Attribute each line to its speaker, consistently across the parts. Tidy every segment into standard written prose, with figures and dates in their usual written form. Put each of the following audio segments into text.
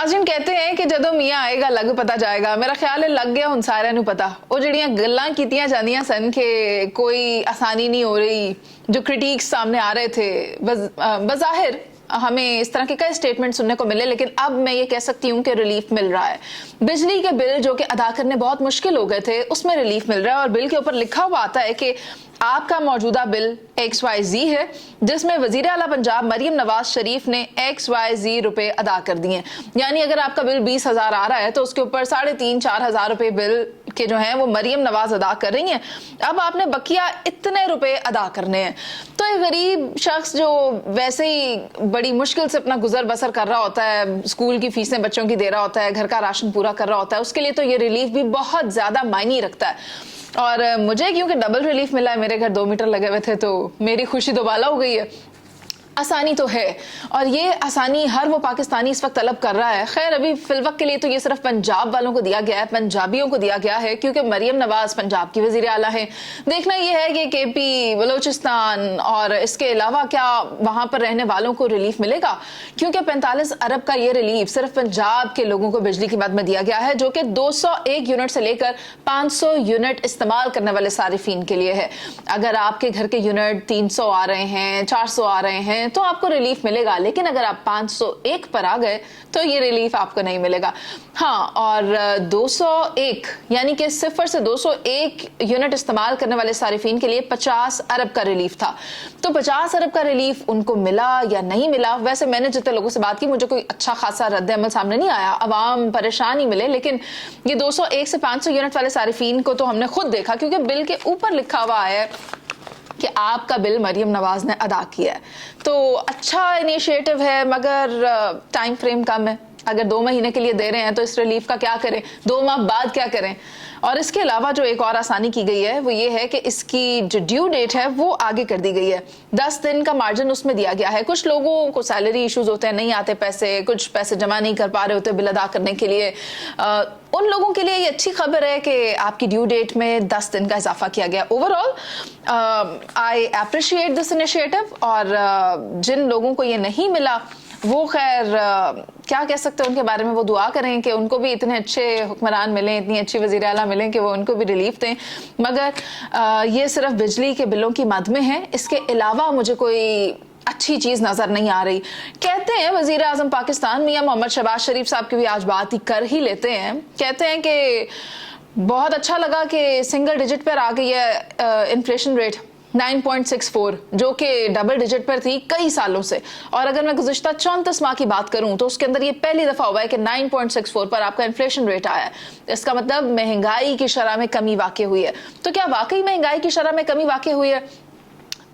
Speaker 1: नाज़रीन कहते हैं कि जदों मियाँ आएगा लग पता जाएगा। मेरा ख्याल है लग गया हुण सारिਆਂ ਨੂੰ पता। ਉਹ ਜਿਹੜੀਆਂ ਗੱਲਾਂ ਕੀਤੀਆਂ ਜਾਂਦੀਆਂ ਸਨ कि कोई आसानी नहीं हो रही, जो क्रिटिक्स सामने आ रहे थे, बज़ाहिर हमें इस तरह के कई स्टेटमेंट सुनने को मिले, लेकिन अब मैं ये कह सकती हूँ कि रिलीफ मिल रहा है। बिजली के बिल जो कि अदा करने बहुत मुश्किल हो गए थे, उसमें रिलीफ मिल रहा है। और बिल के ऊपर लिखा हुआ आता है कि आपका मौजूदा बिल XYZ है, जिसमें वजीर आला पंजाब मरियम नवाज शरीफ ने XYZ रुपए अदा कर दिए। यानी अगर आपका बिल 20,000 आ रहा है तो उसके ऊपर 3,500-4 हजार रुपए बिल के जो हैं वो मरियम नवाज अदा कर रही हैं। अब आपने बकिया इतने रुपए अदा करने हैं। तो एक गरीब शख्स जो वैसे ही बड़ी मुश्किल से अपना गुजर बसर कर रहा होता है, स्कूल की फीसें बच्चों की दे रहा होता है, घर का राशन पूरा कर रहा होता है, उसके लिए तो ये रिलीफ भी बहुत ज्यादा मायने रखता है। और मुझे क्योंकि डबल रिलीफ मिला है, मेरे घर 2 मीटर लगे हुए थे, तो मेरी खुशी दोबाला हो गई है। आसानी तो है, और ये आसानी हर वो पाकिस्तानी इस वक्त तलब कर रहा है। खैर अभी फिलवक्त के लिए तो ये सिर्फ पंजाब वालों को दिया गया है, पंजाबियों को दिया गया है, क्योंकि मरियम नवाज पंजाब की वजीर आला है। देखना ये है कि KP, बलोचिस्तान और इसके अलावा क्या वहां पर रहने वालों को रिलीफ मिलेगा, क्योंकि 45 अरब का ये रिलीफ सिर्फ पंजाब के लोगों को बिजली की मद में दिया गया है, जो कि 201 यूनिट से लेकर 500 यूनिट इस्तेमाल करने वाले सारिफीन के लिए है। अगर आपके घर के यूनिट 300 आ रहे हैं, 400 आ रहे हैं, तो आपको रिलीफ मिलेगा, लेकिन अगर आप 501 पर आ गए तो ये रिलीफ आपको नहीं मिलेगा। हाँ, और 201 यानी कि 0 से 201 यूनिट इस्तेमाल करने वाले सारिफीन के लिए 50 अरब का रिलीफ था। तो 50 अरब का रिलीफ उनको मिला या नहीं मिला, वैसे मैंने जितने लोगों से बात की मुझे कोई अच्छा खासा रद्द अमल सामने नहीं आया। अवाम परेशान ही मिले, लेकिन ये 201 से 500 यूनिट वाले सारिफीन को तो हमने खुद देखा, क्योंकि बिल के ऊपर लिखा हुआ है कि आपका बिल मरियम नवाज ने अदा किया है। तो अच्छा इनिशिएटिव है, मगर टाइम फ्रेम कम है। अगर 2 महीने के लिए दे रहे हैं तो इस रिलीफ का क्या करें, 2 माह बाद क्या करें। और इसके अलावा जो एक और आसानी की गई है वो ये है कि इसकी जो ड्यू डेट है वो आगे कर दी गई है। 10 दिन का मार्जिन उसमें दिया गया है। कुछ लोगों को सैलरी इश्यूज होते हैं, नहीं आते पैसे, कुछ पैसे जमा नहीं कर पा रहे होते बिल अदा करने के लिए। उन लोगों के लिए ये अच्छी खबर है कि आपकी ड्यू डेट में 10 दिन का इजाफा किया गया। Overall I appreciate this initiative. और जिन लोगों को ये नहीं मिला वो खैर क्या कह सकते हैं उनके बारे में, वो दुआ करें कि उनको भी इतने अच्छे हुक्मरान मिलें, इतनी अच्छी वज़ीर आला मिलें कि वो उनको भी रिलीफ दें। मगर ये सिर्फ बिजली के बिलों की मद में है, इसके अलावा मुझे कोई अच्छी चीज नजर नहीं आ रही। कहते हैं वजीर आजम पाकिस्तान मियां मोहम्मद शहबाज शरीफ साहब की भी आज बात ही कर ही लेते हैं। कहते हैं कि बहुत अच्छा लगा कि सिंगल डिजिट पर आ गई है इन्फ्लेशन रेट 9.64, जो कि डबल डिजिट पर थी कई सालों से। और अगर मैं गुज़िश्ता 34 माह की बात करूं तो उसके अंदर ये पहली दफा हुआ है कि 9.64 पर आपका इन्फ्लेशन रेट आया है। इसका मतलब महंगाई की शरह में कमी वाक़ई हुई है। तो क्या वाकई महंगाई की शरह में कमी वाक़ई हुई है?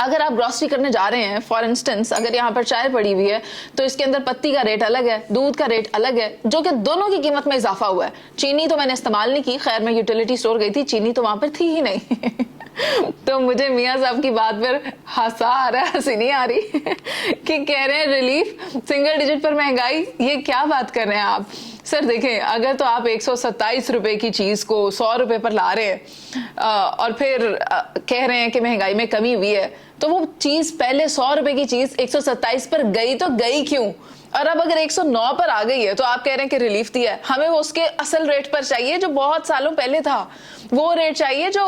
Speaker 1: अगर आप ग्रॉसरी करने जा रहे हैं, फॉर इंस्टेंस अगर यहाँ पर चाय पड़ी हुई है तो इसके अंदर पत्ती का रेट अलग है, दूध का रेट अलग है, जो कि दोनों की कीमत में इजाफा हुआ है। चीनी तो मैंने इस्तेमाल नहीं की, खैर मैं यूटिलिटी स्टोर गई थी, चीनी तो वहां पर थी ही नहीं। तो मुझे मियाँ साहब की बात पर हंसा आ रहा है, हंसी नहीं आ रही कि कह रहे हैं रिलीफ सिंगल डिजिट पर महंगाई। ये क्या बात कर रहे हैं आप सर? देखें, अगर तो आप 127 रुपए की चीज को 100 रुपए पर ला रहे हैं और फिर कह रहे हैं कि महंगाई में कमी हुई है, तो वो चीज पहले 100 रुपए की चीज 127 पर गई तो गई क्यों? और अब अगर 109 पर आ गई है तो आप कह रहे हैं कि रिलीफ दिया है। हमें वो उसके असल रेट पर चाहिए जो बहुत सालों पहले था, वो रेट चाहिए जो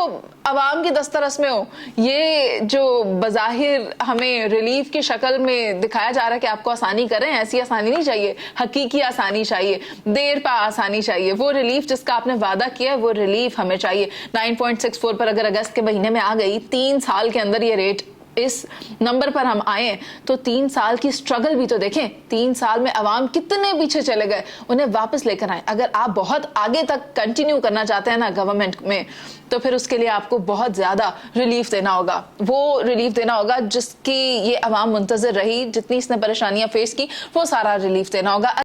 Speaker 1: अवाम की दस्तरस में हो। ये जो बज़ाहिर हमें रिलीफ की शक्ल में दिखाया जा रहा है कि आपको आसानी करें, ऐसी आसानी नहीं चाहिए, हकीकी आसानी चाहिए, देर पा आसानी चाहिए। वो रिलीफ जिसका आपने वादा किया है वो रिलीफ हमें चाहिए। 9.64 पर अगर अगस्त के महीने में आ गई, 3 साल के अंदर ये रेट इस नंबर पर हम आए, तो 3 साल की स्ट्रगल भी तो देखें। 3 साल में अवाम कितने पीछे चले गए, उन्हें वापस लेकर आए। अगर आप बहुत आगे तक कंटिन्यू करना चाहते हैं ना गवर्नमेंट में, तो फिर उसके लिए आपको बहुत ज्यादा रिलीफ देना होगा। वो रिलीफ देना होगा जिसकी ये अवाम मुंतजर रही, जितनी इसने परेशानियां फेस की, वो सारा रिलीफ देना होगा।